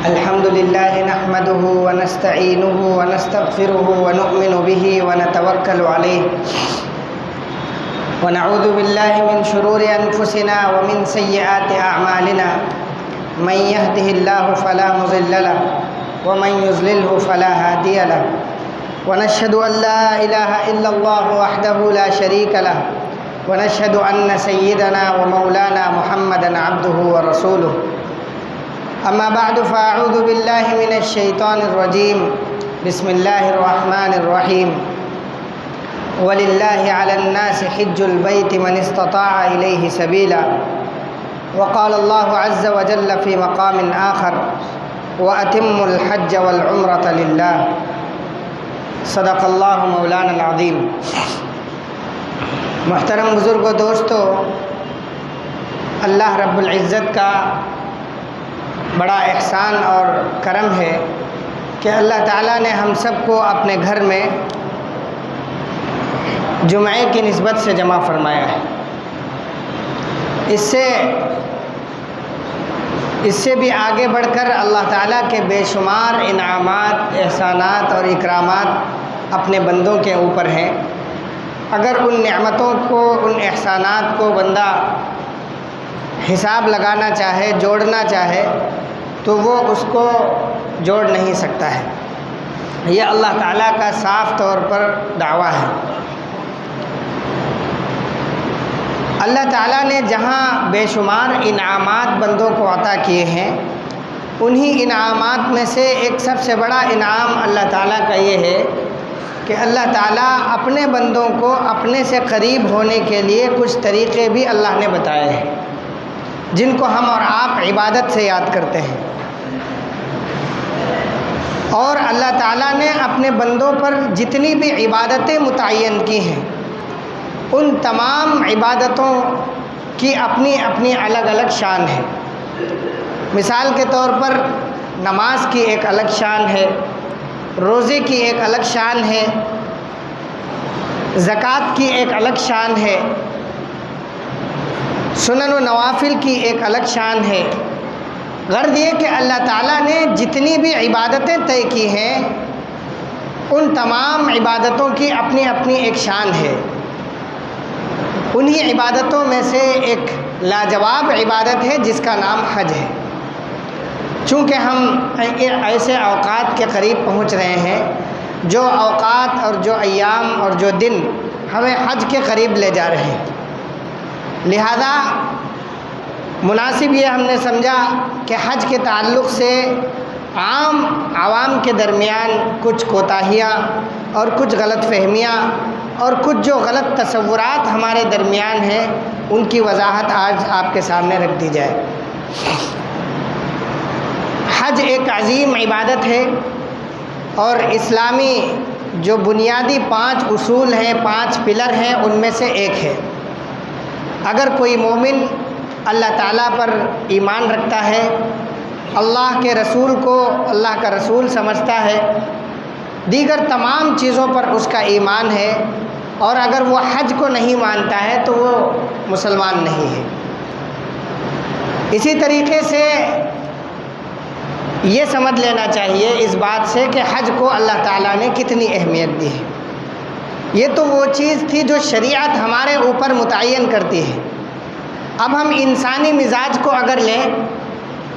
الحمد لله نحمده ونستعينه ونستغفره ونؤمن به ونتوكل عليه ونعوذ بالله من شرور أنفسنا ومن سيئات أعمالنا من يهده الله فلا مضل له ومن يضلله فلا هادي له ونشهد أن لا إله إلا الله وحده لا شريك له ونشهد أن سيدنا ومولانا محمدا عبده ورسوله أما بعد فأعوذ بالله من الشيطان الرجيم بسم الله الرحمن الرحيم ولله على الناس حج البيت من استطاع إليه سبيلا وقال الله عز وجل في مقام آخر وأتموا الحج والعمرة لله صدق اللہ مولانا العظیم۔ محترم بزرگ و دوستو، اللہ رب العزت کا بڑا احسان اور کرم ہے کہ اللہ تعالیٰ نے ہم سب کو اپنے گھر میں جمعے کی نسبت سے جمع فرمایا ہے۔ اس سے بھی آگے بڑھ کر اللہ تعالیٰ کے بے شمار انعامات، احسانات اور اکرامات اپنے بندوں کے اوپر ہیں۔ اگر ان نعمتوں کو، ان احسانات کو بندہ حساب لگانا چاہے، جوڑنا چاہے تو وہ اس کو جوڑ نہیں سکتا ہے۔ یہ اللہ تعالیٰ کا صاف طور پر دعویٰ ہے۔ اللہ تعالیٰ نے جہاں بے شمار انعامات بندوں کو عطا کیے ہیں، انہی انعامات میں سے ایک سب سے بڑا انعام اللہ تعالیٰ کا یہ ہے کہ اللہ تعالیٰ اپنے بندوں کو اپنے سے قریب ہونے کے لیے کچھ طریقے بھی اللہ نے بتائے ہیں، جن کو ہم اور آپ عبادت سے یاد کرتے ہیں۔ اور اللہ تعالیٰ نے اپنے بندوں پر جتنی بھی عبادتیں متعین کی ہیں، ان تمام عبادتوں کی اپنی اپنی الگ الگ شان ہے۔ مثال کے طور پر نماز کی ایک الگ شان ہے، روزے کی ایک الگ شان ہے، زکوٰۃ کی ایک الگ شان ہے، سنن و نوافل کی ایک الگ شان ہے۔ غرض یہ کہ اللہ تعالیٰ نے جتنی بھی عبادتیں طے کی ہیں، ان تمام عبادتوں کی اپنی اپنی ایک شان ہے۔ انہی عبادتوں میں سے ایک لاجواب عبادت ہے جس کا نام حج ہے۔ چونکہ ہم ایسے اوقات کے قریب پہنچ رہے ہیں، جو اوقات اور جو ایام اور جو دن ہمیں حج کے قریب لے جا رہے ہیں، لہذا مناسب یہ ہم نے سمجھا کہ حج کے تعلق سے عوام کے درمیان کچھ کوتاہیاں اور کچھ غلط فہمیاں اور کچھ جو غلط تصورات ہمارے درمیان ہیں، ان کی وضاحت آج آپ کے سامنے رکھ دی جائے۔ حج ایک عظیم عبادت ہے اور اسلامی جو بنیادی 5 اصول ہیں، 5 پلر ہیں، ان میں سے ایک ہے۔ اگر کوئی مومن اللہ تعالیٰ پر ایمان رکھتا ہے، اللہ کے رسول کو اللہ کا رسول سمجھتا ہے، دیگر تمام چیزوں پر اس کا ایمان ہے، اور اگر وہ حج کو نہیں مانتا ہے تو وہ مسلمان نہیں ہے۔ اسی طریقے سے یہ سمجھ لینا چاہیے اس بات سے کہ حج کو اللہ تعالیٰ نے کتنی اہمیت دی ہے۔ یہ تو وہ چیز تھی جو شریعت ہمارے اوپر متعین کرتی ہے۔ اب ہم انسانی مزاج کو اگر لیں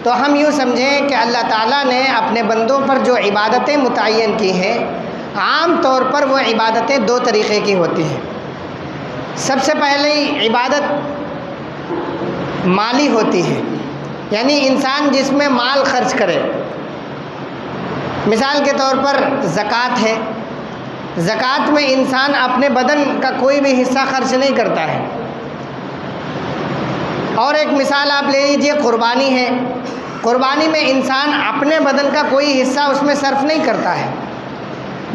تو ہم یوں سمجھیں کہ اللہ تعالیٰ نے اپنے بندوں پر جو عبادتیں متعین کی ہیں، عام طور پر وہ عبادتیں 2 طریقے کی ہوتی ہیں۔ سب سے پہلے عبادت مالی ہوتی ہے، یعنی انسان جس میں مال خرچ کرے۔ مثال کے طور پر زکوٰۃ ہے۔ زکوٰۃ میں انسان اپنے بدن کا کوئی بھی حصہ خرچ نہیں کرتا ہے۔ اور ایک مثال آپ لے لیجیے، قربانی ہے۔ قربانی میں انسان اپنے بدن کا کوئی حصہ اس میں صرف نہیں کرتا ہے،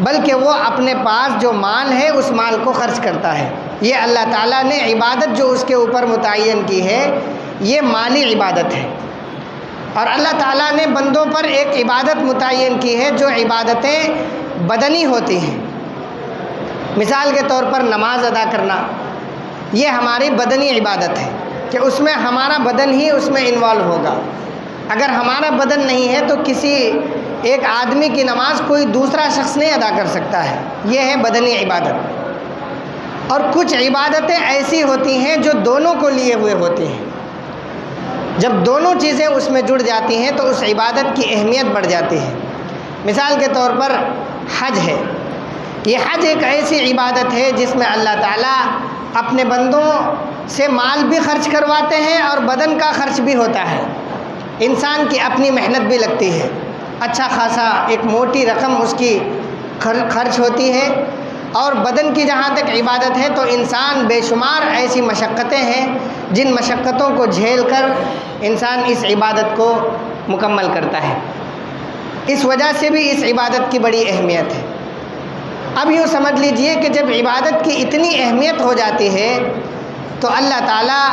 بلکہ وہ اپنے پاس جو مال ہے اس مال کو خرچ کرتا ہے۔ یہ اللہ تعالیٰ نے عبادت جو اس کے اوپر متعین کی ہے، یہ مالی عبادت ہے۔ اور اللہ تعالیٰ نے بندوں پر ایک عبادت متعین کی ہے جو عبادتیں بدنی ہوتی ہیں۔ مثال کے طور پر نماز ادا کرنا، یہ ہماری بدنی عبادت ہے۔ کہ اس میں ہمارا بدن ہی اس میں انوالو ہوگا۔ اگر ہمارا بدن نہیں ہے تو کسی ایک آدمی کی نماز کوئی دوسرا شخص نہیں ادا کر سکتا ہے۔ یہ ہے بدنی عبادت۔ اور کچھ عبادتیں ایسی ہوتی ہیں جو دونوں کو لیے ہوئے ہوتی ہیں۔ جب دونوں چیزیں اس میں جڑ جاتی ہیں تو اس عبادت کی اہمیت بڑھ جاتی ہے۔ مثال کے طور پر حج ہے۔ یہ حج ایک ایسی عبادت ہے جس میں اللہ تعالیٰ اپنے بندوں سے مال بھی خرچ کرواتے ہیں اور بدن کا خرچ بھی ہوتا ہے۔ انسان کی اپنی محنت بھی لگتی ہے، اچھا خاصا ایک موٹی رقم اس کی خرچ ہوتی ہے۔ اور بدن کی جہاں تک عبادت ہے تو انسان بے شمار ایسی مشقتیں ہیں جن مشقتوں کو جھیل کر انسان اس عبادت کو مکمل کرتا ہے۔ اس وجہ سے بھی اس عبادت کی بڑی اہمیت ہے۔ اب یوں سمجھ لیجئے کہ جب عبادت کی اتنی اہمیت ہو جاتی ہے تو اللہ تعالیٰ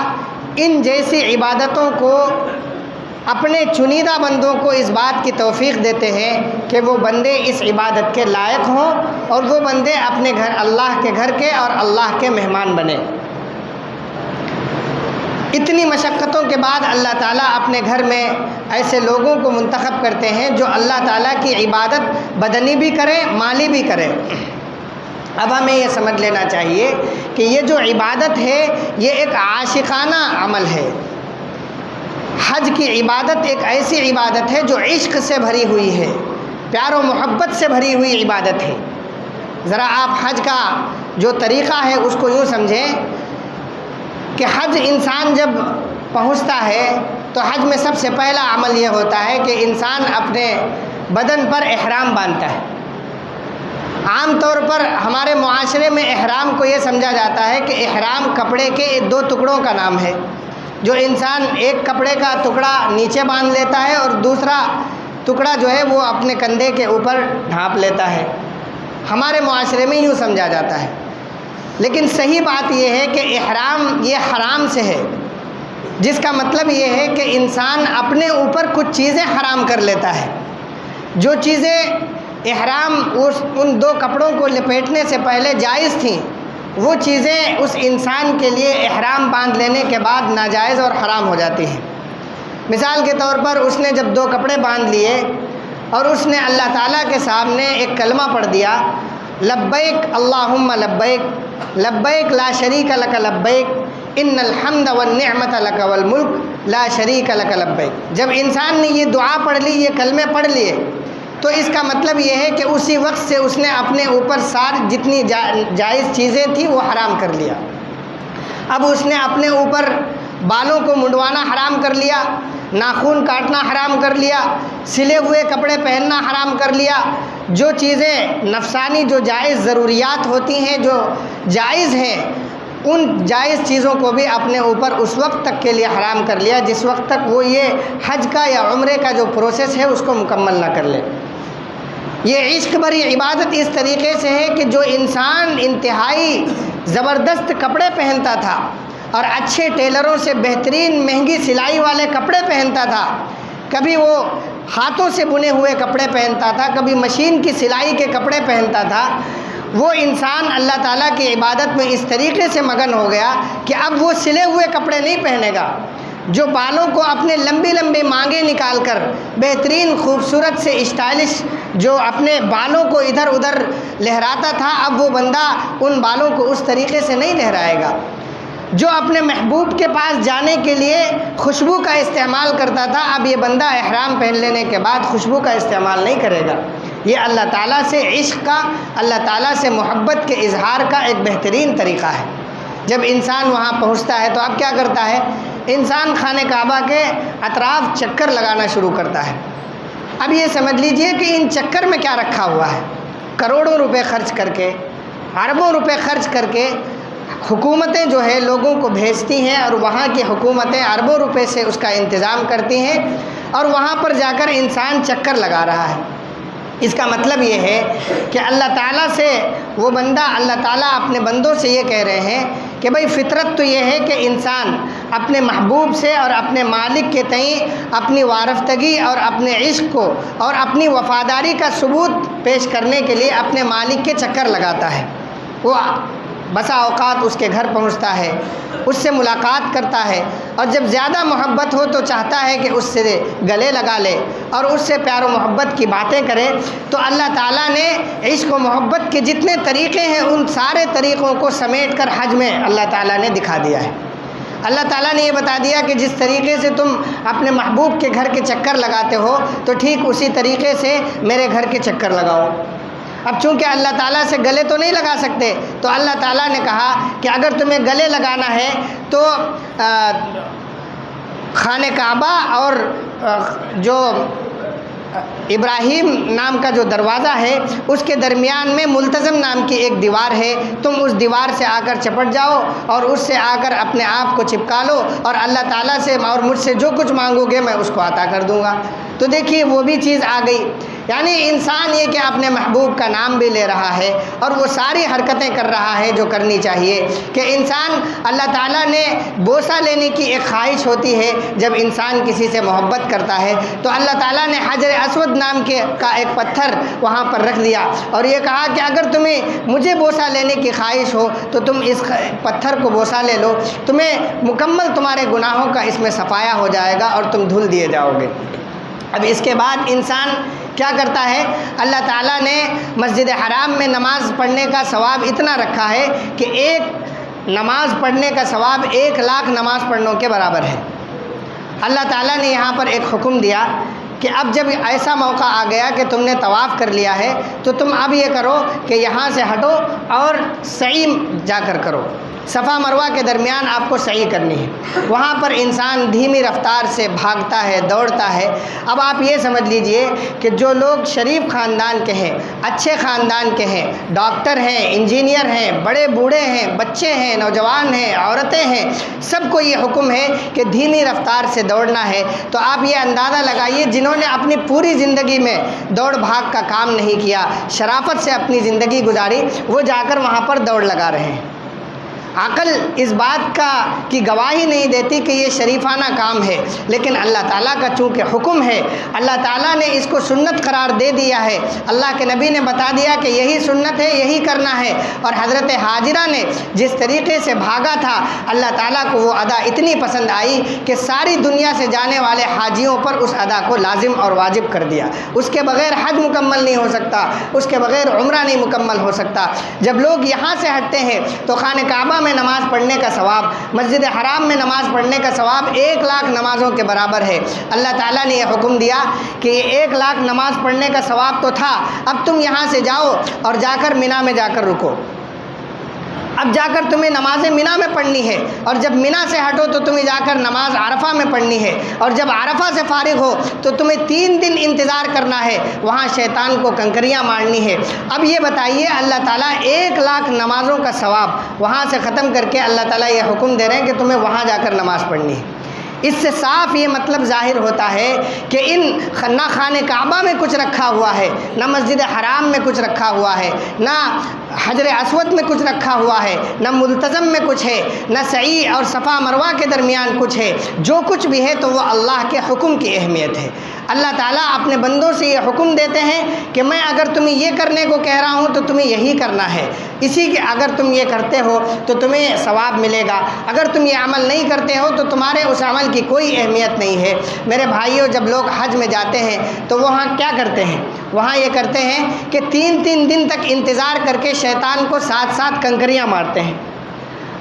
ان جیسی عبادتوں کو اپنے چنیدہ بندوں کو اس بات کی توفیق دیتے ہیں کہ وہ بندے اس عبادت کے لائق ہوں اور وہ بندے اپنے گھر اللہ کے گھر کے اور اللہ کے مہمان بنے۔ اتنی مشقتوں کے بعد اللہ تعالیٰ اپنے گھر میں ایسے لوگوں کو منتخب کرتے ہیں جو اللہ تعالیٰ کی عبادت بدنی بھی کریں، مالی بھی کریں۔ اب ہمیں یہ سمجھ لینا چاہیے کہ یہ جو عبادت ہے یہ ایک عاشقانہ عمل ہے۔ حج کی عبادت ایک ایسی عبادت ہے جو عشق سے بھری ہوئی ہے، پیار و محبت سے بھری ہوئی عبادت ہے۔ ذرا آپ حج کا جو طریقہ ہے اس کو یوں سمجھیں کہ حج انسان جب پہنچتا ہے تو حج میں سب سے پہلا عمل یہ ہوتا ہے کہ انسان اپنے بدن پر احرام باندھتا ہے۔ عام طور پر ہمارے معاشرے میں احرام کو یہ سمجھا جاتا ہے کہ احرام کپڑے کے دو ٹکڑوں کا نام ہے، جو انسان ایک کپڑے کا ٹکڑا نیچے باندھ لیتا ہے اور دوسرا ٹکڑا جو ہے وہ اپنے کندھے کے اوپر ڈھانپ لیتا ہے۔ ہمارے معاشرے میں یوں سمجھا جاتا ہے، لیکن صحیح بات یہ ہے کہ احرام یہ حرام سے ہے، جس کا مطلب یہ ہے کہ انسان اپنے اوپر کچھ چیزیں حرام کر لیتا ہے۔ جو چیزیں احرام ان دو کپڑوں کو لپیٹنے سے پہلے جائز تھیں وہ چیزیں اس انسان کے لیے احرام باندھ لینے کے بعد ناجائز اور حرام ہو جاتی ہیں۔ مثال کے طور پر اس نے جب دو کپڑے باندھ لیے اور اس نے اللہ تعالیٰ کے سامنے ایک کلمہ پڑھ دیا، لبیک اللہم لبیک لبیک لا شریک لک لبیک ان الحمد والنعمت لک والملک لا شریک لک لبیک۔ جب انسان نے یہ دعا پڑھ لی، یہ کلمے پڑھ لیے، تو اس کا مطلب یہ ہے کہ اسی وقت سے اس نے اپنے اوپر ساری جتنی جائز چیزیں تھیں وہ حرام کر لیا۔ اب اس نے اپنے اوپر بالوں کو منڈوانا حرام کر لیا، ناخن کاٹنا حرام کر لیا، سلے ہوئے کپڑے پہننا حرام کر لیا۔ جو چیزیں نفسانی جو جائز ضروریات ہوتی ہیں، جو جائز ہیں، ان جائز چیزوں کو بھی اپنے اوپر اس وقت تک کے لیے حرام کر لیا جس وقت تک وہ یہ حج کا یا عمرے کا جو پروسیس ہے اس کو مکمل نہ کر لے۔ یہ عشق بھری عبادت اس طریقے سے ہے کہ جو انسان انتہائی زبردست کپڑے پہنتا تھا اور اچھے ٹیلروں سے بہترین مہنگی سلائی والے کپڑے پہنتا تھا، کبھی وہ ہاتھوں سے بنے ہوئے کپڑے پہنتا تھا، کبھی مشین کی سلائی کے کپڑے پہنتا تھا، وہ انسان اللہ تعالیٰ کی عبادت میں اس طریقے سے مگن ہو گیا کہ اب وہ سلے ہوئے کپڑے نہیں پہنے گا۔ جو بالوں کو اپنے لمبی لمبی مانگیں نکال کر بہترین خوبصورت سے اسٹائلش جو اپنے بالوں کو ادھر ادھر لہراتا تھا، اب وہ بندہ ان بالوں کو اس طریقے سے نہیں لہرائے گا۔ جو اپنے محبوب کے پاس جانے کے لیے خوشبو کا استعمال کرتا تھا، اب یہ بندہ احرام پہن لینے کے بعد خوشبو کا استعمال نہیں کرے گا۔ یہ اللہ تعالیٰ سے عشق کا، اللہ تعالیٰ سے محبت کے اظہار کا ایک بہترین طریقہ ہے۔ جب انسان وہاں پہنچتا ہے تو اب کیا کرتا ہے؟ انسان خانہ کعبہ کے اطراف چکر لگانا شروع کرتا ہے۔ اب یہ سمجھ لیجئے کہ ان چکر میں کیا رکھا ہوا ہے۔ کروڑوں روپے خرچ کر کے، اربوں روپے خرچ کر کے حکومتیں جو ہے لوگوں کو بھیجتی ہیں اور وہاں کی حکومتیں اربوں روپے سے اس کا انتظام کرتی ہیں اور وہاں پر جا کر انسان چکر لگا رہا ہے۔ اس کا مطلب یہ ہے کہ اللہ تعالیٰ سے وہ بندہ، اللہ تعالیٰ اپنے بندوں سے یہ کہہ رہے ہیں کہ بھئی فطرت تو یہ ہے کہ انسان اپنے محبوب سے اور اپنے مالک کے تئیں اپنی وارفتگی اور اپنے عشق کو اور اپنی وفاداری کا ثبوت پیش کرنے کے لیے اپنے مالک کے چکر لگاتا ہے۔ وہ بسا اوقات اس کے گھر پہنچتا ہے، اس سے ملاقات کرتا ہے، اور جب زیادہ محبت ہو تو چاہتا ہے کہ اس سے گلے لگا لے اور اس سے پیار و محبت کی باتیں کرے۔ تو اللہ تعالیٰ نے عشق و محبت کے جتنے طریقے ہیں ان سارے طریقوں کو سمیٹ کر حج میں اللہ تعالیٰ نے دکھا دیا ہے۔ اللہ تعالیٰ نے یہ بتا دیا کہ جس طریقے سے تم اپنے محبوب کے گھر کے چکر لگاتے ہو تو ٹھیک اسی طریقے سے میرے گھر کے چکر لگاؤ۔ اب چونکہ اللہ تعالیٰ سے گلے تو نہیں لگا سکتے تو اللہ تعالیٰ نے کہا کہ اگر تمہیں گلے لگانا ہے تو خانہ کعبہ اور جو ابراہیم نام کا جو دروازہ ہے اس کے درمیان میں ملتزم نام کی ایک دیوار ہے، تم اس دیوار سے آ کر چپٹ جاؤ اور اس سے آ کر اپنے آپ کو چپکا لو اور اللہ تعالیٰ سے اور مجھ سے جو کچھ مانگو گے میں اس کو عطا کر دوں گا۔ تو دیکھیے وہ بھی چیز آ گئی، یعنی انسان یہ کہ اپنے محبوب کا نام بھی لے رہا ہے اور وہ ساری حرکتیں کر رہا ہے جو کرنی چاہیے کہ انسان اللہ تعالیٰ نے بوسہ لینے کی ایک خواہش ہوتی ہے جب انسان کسی سے محبت کرتا ہے تو اللہ تعالیٰ نے حجر اسود نام کا ایک پتھر وہاں پر رکھ دیا اور یہ کہا کہ اگر تمہیں مجھے بوسہ لینے کی خواہش ہو تو تم اس پتھر کو بوسہ لے لو، تمہیں مکمل تمہارے گناہوں کا اس میں صفایا ہو جائے گا اور تم دھل دیے جاؤ گے۔ اب اس کے بعد انسان کیا کرتا ہے، اللہ تعالیٰ نے مسجد حرام میں نماز پڑھنے کا ثواب اتنا رکھا ہے کہ ایک نماز پڑھنے کا ثواب 1,00,000 نماز پڑھنوں کے برابر ہے۔ اللہ تعالیٰ نے یہاں پر ایک حکم دیا کہ اب جب ایسا موقع آ گیا کہ تم نے طواف کر لیا ہے تو تم اب یہ کرو کہ یہاں سے ہٹو اور سعی جا کر کرو، صفا مروہ کے درمیان آپ کو سعی کرنی ہے۔ وہاں پر انسان دھیمی رفتار سے بھاگتا ہے، دوڑتا ہے۔ اب آپ یہ سمجھ لیجئے کہ جو لوگ شریف خاندان کے ہیں، اچھے خاندان کے ہیں، ڈاکٹر ہیں، انجینئر ہیں، بڑے بوڑھے ہیں، بچے ہیں، نوجوان ہیں، عورتیں ہیں، سب کو یہ حکم ہے کہ دھیمی رفتار سے دوڑنا ہے۔ تو آپ یہ اندازہ لگائیے جنہوں نے اپنی پوری زندگی میں دوڑ بھاگ کا کام نہیں کیا، شرافت سے اپنی زندگی گزاری، وہ جا کر وہاں پر دوڑ لگا رہے ہیں۔ عقل اس بات کی گواہی نہیں دیتی کہ یہ شریفانہ کام ہے، لیکن اللہ تعالیٰ کا چونکہ حکم ہے، اللہ تعالیٰ نے اس کو سنت قرار دے دیا ہے، اللہ کے نبی نے بتا دیا کہ یہی سنت ہے، یہی کرنا ہے۔ اور حضرت حاجرہ نے جس طریقے سے بھاگا تھا اللہ تعالیٰ کو وہ ادا اتنی پسند آئی کہ ساری دنیا سے جانے والے حاجیوں پر اس ادا کو لازم اور واجب کر دیا۔ اس کے بغیر حج مکمل نہیں ہو سکتا، اس کے بغیر عمرہ نہیں مکمل ہو سکتا۔ جب لوگ یہاں سے ہٹتے ہیں تو خانہ کعبہ میں نماز پڑھنے کا ثواب، مسجد حرام میں نماز پڑھنے کا ثواب 1,00,000 نمازوں کے برابر ہے۔ اللہ تعالیٰ نے یہ حکم دیا کہ یہ 1,00,000 نماز پڑھنے کا ثواب تو تھا، اب تم یہاں سے جاؤ اور جا کر مینا میں جا کر رکو۔ اب جا کر تمہیں نماز مینا میں پڑھنی ہے، اور جب مینا سے ہٹو تو تمہیں جا کر نماز عرفہ میں پڑھنی ہے، اور جب عرفہ سے فارغ ہو تو تمہیں 3 دن انتظار کرنا ہے، وہاں شیطان کو کنکریاں مارنی ہے۔ اب یہ بتائیے اللہ تعالیٰ 1,00,000 نمازوں کا ثواب وہاں سے ختم کر کے اللہ تعالیٰ یہ حکم دے رہے ہیں کہ تمہیں وہاں جا کر نماز پڑھنی ہے۔ اس سے صاف یہ مطلب ظاہر ہوتا ہے کہ نہ خانہ کعبہ میں کچھ رکھا ہوا ہے، نہ مسجد حرام میں کچھ رکھا ہوا ہے، نہ حجر اسود میں کچھ رکھا ہوا ہے، نہ ملتزم میں کچھ ہے، نہ سعی اور صفا مروہ کے درمیان کچھ ہے۔ جو کچھ بھی ہے تو وہ اللہ کے حکم کی اہمیت ہے۔ اللہ تعالیٰ اپنے بندوں سے یہ حکم دیتے ہیں کہ میں اگر تمہیں یہ کرنے کو کہہ رہا ہوں تو تمہیں یہی کرنا ہے، اسی کے اگر تم یہ کرتے ہو تو تمہیں ثواب ملے گا، اگر تم یہ عمل نہیں کرتے ہو تو تمہارے اس عمل کی کوئی اہمیت نہیں ہے۔ میرے بھائیوں، جب لوگ حج میں جاتے ہیں تو وہاں کیا کرتے ہیں؟ وہاں یہ کرتے ہیں کہ 3 دن تک انتظار کر کے شیطان کو 7 کنکریاں مارتے ہیں۔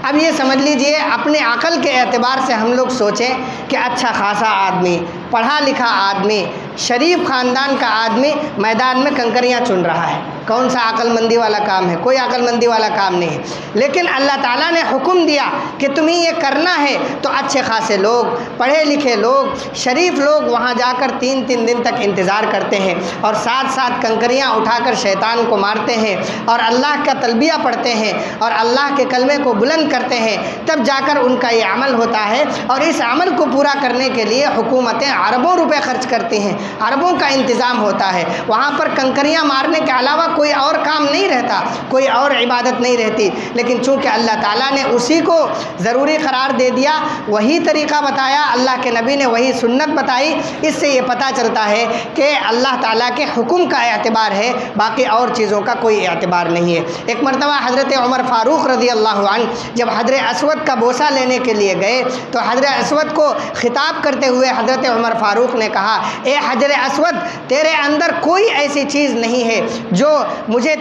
اب یہ سمجھ لیجئے اپنے عقل کے اعتبار سے ہم لوگ سوچیں کہ اچھا خاصا آدمی، پڑھا لکھا آدمی، شریف خاندان کا آدمی میدان میں کنکریاں چن رہا ہے، کون سا عقل مندی والا کام ہے؟ کوئی عقل مندی والا کام نہیں ہے۔ لیکن اللہ تعالیٰ نے حکم دیا کہ تمہیں یہ کرنا ہے، تو اچھے خاصے لوگ، پڑھے لکھے لوگ، شریف لوگ وہاں جا کر 3 دن تک انتظار کرتے ہیں اور 7 کنکریاں اٹھا کر شیطان کو مارتے ہیں اور اللہ کا تلبیہ پڑھتے ہیں اور اللہ کے کلمے کو بلند کرتے ہیں، تب جا کر ان کا یہ عمل ہوتا ہے۔ اور اس عمل کو پورا کرنے کے لیے حکومتیں اربوں روپے خرچ کرتی ہیں، عربوں کا انتظام ہوتا ہے، وہاں پر کنکریاں مارنے کے علاوہ کوئی اور کام نہیں رہتا، کوئی اور عبادت نہیں رہتی، لیکن چونکہ اللہ تعالیٰ نے اسی کو ضروری قرار دے دیا، وہی طریقہ بتایا، اللہ کے نبی نے وہی سنت بتائی، اس سے یہ پتہ چلتا ہے کہ اللہ تعالیٰ کے حکم کا اعتبار ہے، باقی اور چیزوں کا کوئی اعتبار نہیں ہے۔ ایک مرتبہ حضرت عمر فاروق رضی اللہ عنہ جب حجر اسود کا بوسہ لینے کے لیے گئے تو حجر اسود کو خطاب کرتے ہوئے حضرت عمر فاروق نے کہا، اے حجر اسود، تیرے اندر کوئی ایسی چیز نہیں ہے جو مجھے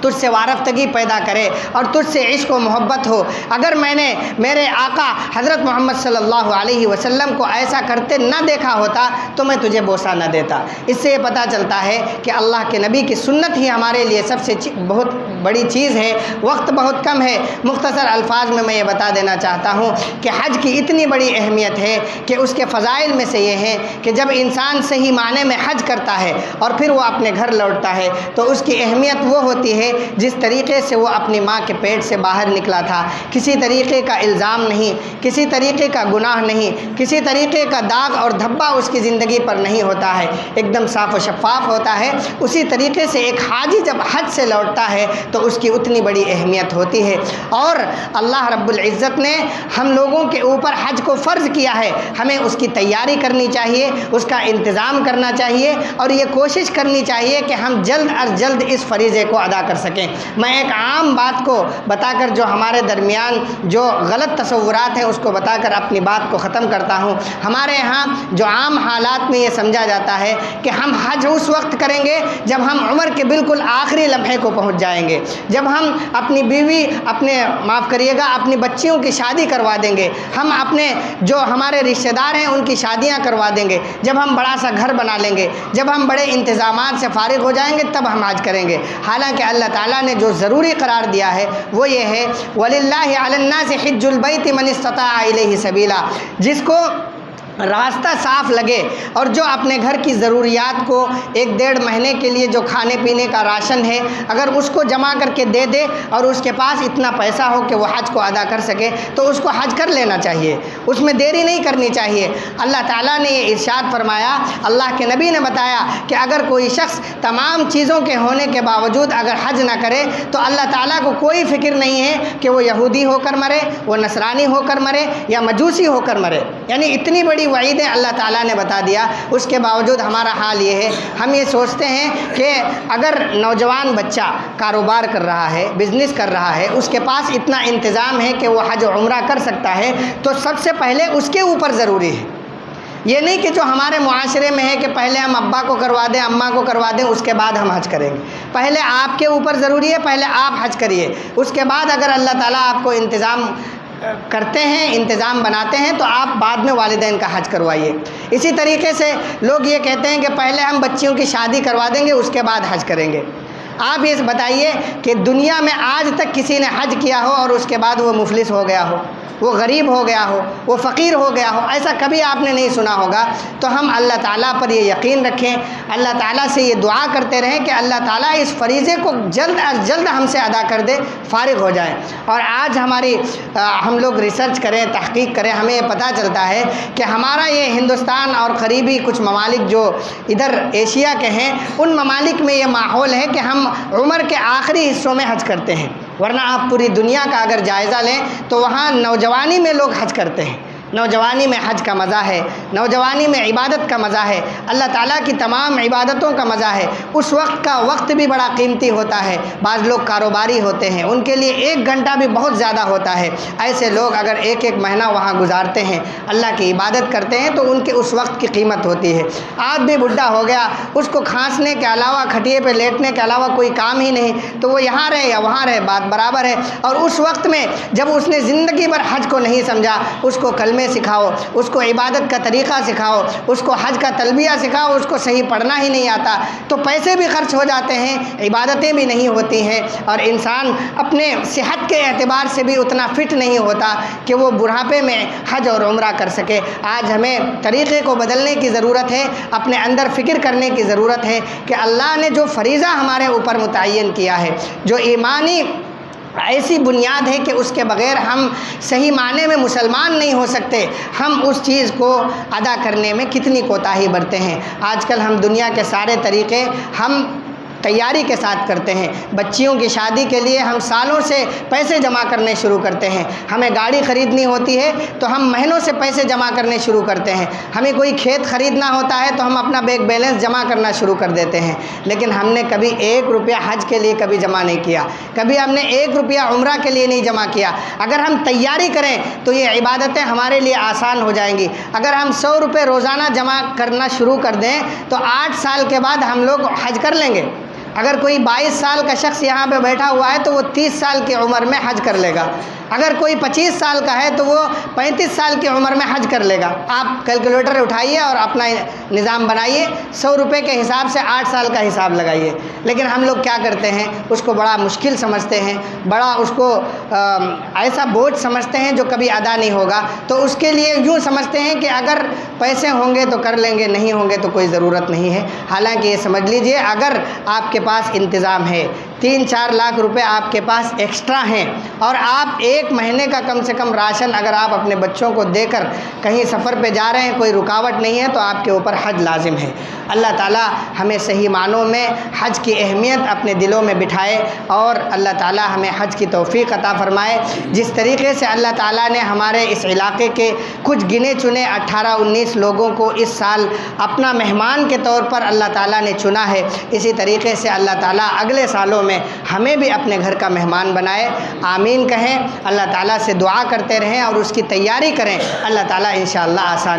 تجھ سے وارفتگی پیدا کرے اور تجھ سے عشق و محبت ہو، اگر میں نے میرے آقا حضرت محمد صلی اللہ علیہ وسلم کو ایسا کرتے نہ دیکھا ہوتا تو میں تجھے بوسہ نہ دیتا۔ اس سے یہ پتہ چلتا ہے کہ اللہ کے نبی کی سنت ہی ہمارے لیے سب سے بہت بڑی چیز ہے۔ وقت بہت کم ہے، مختصر الفاظ میں یہ بتا دینا چاہتا ہوں کہ حج کی اتنی بڑی اہمیت ہے کہ اس کے فضائل میں سے یہ ہیں کہ جب انسان صحیح معنی میں حج کرتا ہے اور پھر وہ اپنے گھر لوٹتا ہے تو اس کی اہمیت وہ ہوتی ہے جس طریقے سے وہ اپنی ماں کے پیٹ سے باہر نکلا تھا، کسی طریقے کا الزام نہیں، کسی طریقے کا گناہ نہیں، کسی طریقے کا داغ اور دھبا اس کی زندگی پر نہیں ہوتا ہے، ایک دم صاف و شفاف ہوتا ہے۔ اسی طریقے سے ایک حاجی جب حج سے لوٹتا ہے تو اس کی اتنی بڑی اہمیت ہوتی ہے، اور اللہ رب العزت نے ہم لوگوں کے اوپر حج کو فرض کیا ہے، ہمیں اس کی تیاری کرنی چاہیے، اس کا انتظام کرنا چاہیے، اور یہ کوشش کرنی چاہیے کہ ہم جلد از جلد اس فریضے کو ادا کر سکیں۔ میں ایک عام بات کو بتا کر جو ہمارے درمیان جو غلط تصورات ہیں اس کو بتا کر اپنی بات کو ختم کرتا ہوں۔ ہمارے ہاں جو عام حالات میں یہ سمجھا جاتا ہے کہ ہم حج اس وقت کریں گے جب ہم عمر کے بالکل آخری لمحے کو پہنچ جائیں گے، جب ہم اپنی بیوی اپنی بچیوں کی شادی کروا دیں گے، ہم اپنے جو ہمارے رشتہ دار ہیں ان کی شادیاں کروا دیں گے، جب ہم بڑا سا گھر بنا لیں گے، جب ہم بڑے انتظامات سے فارغ ہو جائیں گے تب ہم حج کریں گے۔ حالانکہ اللہ تعالیٰ نے جو ضروری قرار دیا ہے وہ یہ ہے، وَلِلَّهِ عَلَى النَّاسِ حِجُّ الْبَيْتِ مَنِ اسْتَطَاعَ إِلَيْهِ سَبِيلًا، جس کو راستہ صاف لگے اور جو اپنے گھر کی ضروریات کو 1-1.5 مہینے کے لیے جو کھانے پینے کا راشن ہے اگر اس کو جمع کر کے دے دے اور اس کے پاس اتنا پیسہ ہو کہ وہ حج کو ادا کر سکے تو اس کو حج کر لینا چاہیے، اس میں دیری نہیں کرنی چاہیے۔ اللہ تعالیٰ نے یہ ارشاد فرمایا، اللہ کے نبی نے بتایا کہ اگر کوئی شخص تمام چیزوں کے ہونے کے باوجود اگر حج نہ کرے تو اللہ تعالیٰ کو کوئی فکر نہیں ہے کہ وہ یہودی ہو کر مرے، وہ نصرانی ہو کر مرے یا مجوسی ہو کر مرے، یعنی اتنی بڑی وعیدیں اللہ تعالیٰ نے بتا دیا۔ اس کے باوجود ہمارا حال یہ ہے، ہم یہ سوچتے ہیں کہ اگر نوجوان بچہ کاروبار کر رہا ہے، بزنس کر رہا ہے، اس کے پاس اتنا انتظام ہے کہ وہ حج و عمرہ کر سکتا ہے تو سب سے پہلے اس کے اوپر ضروری ہے، یہ نہیں کہ جو ہمارے معاشرے میں ہے کہ پہلے ہم ابا کو کروا دیں، اماں کو کروا دیں، اس کے بعد ہم حج کریں گے۔ پہلے آپ کے اوپر ضروری ہے، پہلے آپ حج کریے، اس کے بعد اگر اللہ تعالیٰ آپ کو انتظام کرتے ہیں، انتظام بناتے ہیں تو آپ بعد میں والدین کا حج کروائیے۔ اسی طریقے سے لوگ یہ کہتے ہیں کہ پہلے ہم بچیوں کی شادی کروا دیں گے اس کے بعد حج کریں گے۔ آپ یہ بتائیے کہ دنیا میں آج تک کسی نے حج کیا ہو اور اس کے بعد وہ مفلس ہو گیا ہو، وہ غریب ہو گیا ہو، وہ فقیر ہو گیا ہو، ایسا کبھی آپ نے نہیں سنا ہوگا۔ تو ہم اللہ تعالیٰ پر یہ یقین رکھیں، اللہ تعالیٰ سے یہ دعا کرتے رہیں کہ اللہ تعالیٰ اس فریضے کو جلد از جلد ہم سے ادا کر دے، فارغ ہو جائیں۔ اور آج ہم لوگ ریسرچ کریں، تحقیق کریں، ہمیں یہ پتہ چلتا ہے کہ ہمارا یہ ہندوستان اور قریبی کچھ ممالک جو ادھر ایشیا کے ہیں ان ممالک میں یہ ماحول ہے کہ ہم عمر کے آخری حصوں میں حج کرتے ہیں، ورنہ آپ پوری دنیا کا اگر جائزہ لیں تو وہاں نوجوانی میں لوگ حج کرتے ہیں۔ نوجوانی میں حج کا مزہ ہے، نوجوانی میں عبادت کا مزہ ہے، اللہ تعالیٰ کی تمام عبادتوں کا مزہ ہے۔ اس وقت کا وقت بھی بڑا قیمتی ہوتا ہے، بعض لوگ کاروباری ہوتے ہیں، ان کے لیے 1 گھنٹہ بھی بہت زیادہ ہوتا ہے۔ ایسے لوگ اگر 1 مہینہ وہاں گزارتے ہیں، اللہ کی عبادت کرتے ہیں تو ان کے اس وقت کی قیمت ہوتی ہے۔ آدمی بڈھا ہو گیا، اس کو کھانسنے کے علاوہ، کھٹیے پہ لیٹنے کے علاوہ کوئی کام ہی نہیں، تو وہ یہاں رہے یا وہاں رہے بات برابر ہے۔ اور اس وقت میں جب اس نے زندگی بھر حج کو نہیں سمجھا، اس کو کلمے سکھاؤ، اس کو عبادت کا طریقہ سکھاؤ، اس کو حج کا تلبیہ سکھاؤ، اس کو صحیح پڑھنا ہی نہیں آتا تو پیسے بھی خرچ ہو جاتے ہیں، عبادتیں بھی نہیں ہوتی ہیں، اور انسان اپنے صحت کے اعتبار سے بھی اتنا فٹ نہیں ہوتا کہ وہ بڑھاپے میں حج اور عمرہ کر سکے۔ آج ہمیں طریقے کو بدلنے کی ضرورت ہے، اپنے اندر فکر کرنے کی ضرورت ہے کہ اللہ نے جو فریضہ ہمارے اوپر متعین کیا ہے، جو ایمانی ایسی بنیاد ہے کہ اس کے بغیر ہم صحیح معنی میں مسلمان نہیں ہو سکتے۔ ہم اس چیز کو ادا کرنے میں کتنی کوتاہی برتے ہیں۔ آج کل ہم دنیا کے سارے طریقے ہم تیاری کے ساتھ کرتے ہیں۔ بچیوں کی شادی کے لیے ہم سالوں سے پیسے جمع کرنے شروع کرتے ہیں۔ ہمیں گاڑی خریدنی ہوتی ہے تو ہم مہینوں سے پیسے جمع کرنے شروع کرتے ہیں۔ ہمیں کوئی کھیت خریدنا ہوتا ہے تو ہم اپنا بینک بیلنس جمع کرنا شروع کر دیتے ہیں، لیکن ہم نے کبھی 1 روپیہ حج کے لیے کبھی جمع نہیں کیا، کبھی ہم نے 1 روپیہ عمرہ کے لیے نہیں جمع کیا۔ اگر ہم تیاری کریں تو یہ عبادتیں ہمارے لیے آسان ہو جائیں گی۔ اگر ہم 100 روپے روزانہ جمع کرنا شروع کر دیں تو 8 سال کے بعد ہم لوگ حج کر لیں گے۔ اگر کوئی 22 سال کا شخص یہاں پہ بیٹھا ہوا ہے تو وہ 30 سال کی عمر میں حج کر لے گا۔ اگر کوئی 25 سال کا ہے تو وہ 35 سال کی عمر میں حج کر لے گا۔ آپ کیلکولیٹر اٹھائیے اور اپنا نظام بنائیے، 100 روپے کے حساب سے 8 سال کا حساب لگائیے۔ لیکن ہم لوگ کیا کرتے ہیں، اس کو بڑا مشکل سمجھتے ہیں، بڑا اس کو ایسا بوجھ سمجھتے ہیں جو کبھی ادا نہیں ہوگا۔ تو اس کے لیے یوں سمجھتے ہیں کہ اگر پیسے ہوں گے تو کر لیں گے، نہیں ہوں گے تو کوئی ضرورت نہیں ہے۔ حالانکہ یہ سمجھ لیجئے، اگر آپ کے پاس انتظام ہے، 3-4 لاکھ روپے آپ کے پاس ایکسٹرا ہیں، اور آپ 1 مہینے کا کم سے کم راشن اگر آپ اپنے بچوں کو دے کر کہیں سفر پہ جا رہے ہیں، کوئی رکاوٹ نہیں ہے، تو آپ کے اوپر حج لازم ہے۔ اللہ تعالیٰ ہمیں صحیح معنوں میں حج کی اہمیت اپنے دلوں میں بٹھائے، اور اللہ تعالیٰ ہمیں حج کی توفیق عطا فرمائے۔ جس طریقے سے اللہ تعالیٰ نے ہمارے اس علاقے کے کچھ گنے چنے 18-19 لوگوں کو اس سال اپنا مہمان کے طور پر اللہ تعالیٰ نے چنا ہے، اسی طریقے سے اللہ تعالیٰ اگلے سالوں میں ہمیں بھی اپنے گھر کا مہمان بنائے۔ آمین کہیں، اللہ تعالیٰ سے دعا کرتے رہیں اور اس کی تیاری کریں، اللہ تعالیٰ انشاءاللہ آسان